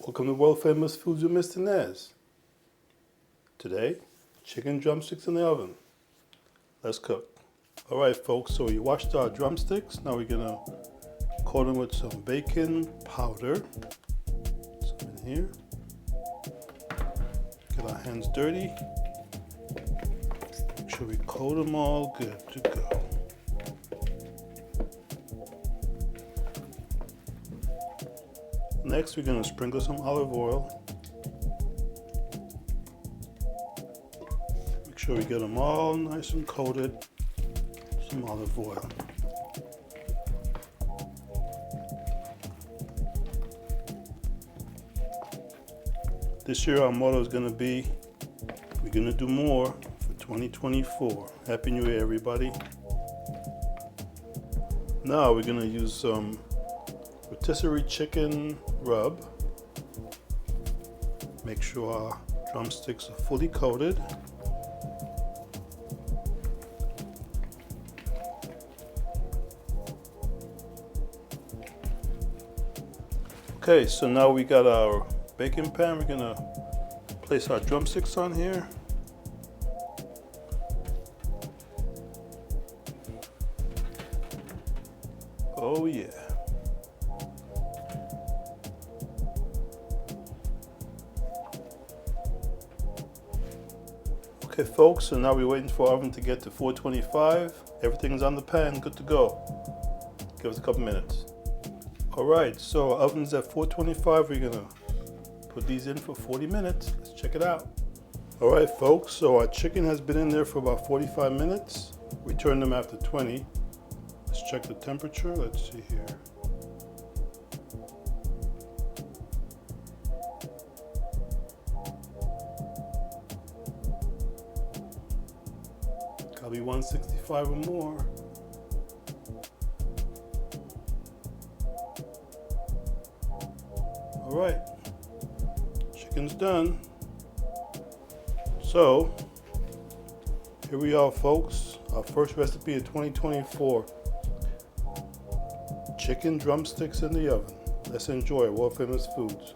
Welcome to World Famous Foods with Mr. Nez. Today, chicken drumsticks in the oven. Let's cook. Alright folks, so we washed our drumsticks. Now we're gonna coat them with some bacon powder. Some in here. Get our hands dirty. Make sure we coat them all good to go. Next, we're going to sprinkle some olive oil. Make sure we get them all nice and coated. Some olive oil. This year our motto is going to be, we're going to do more for 2024. Happy New Year, everybody. Now we're going to use some rotisserie chicken rub. Make sure our drumsticks are fully coated. Okay, so now we got our baking pan. We're gonna place our drumsticks on here. Oh yeah. Okay folks, so now we're waiting for our oven to get to 425. Everything's on the pan, good to go. Give us a couple minutes. Alright, so our oven's at 425. We're gonna put these in for 40 minutes. Let's check it out. Alright folks, so our chicken has been in there for about 45 minutes. We turn them after 20. Let's check the temperature. Let's see here. Gotta be 165 or more. All right, chicken's done. So here we are, folks. Our first recipe of 2024. Chicken drumsticks in the oven. Let's enjoy World Famous Foods.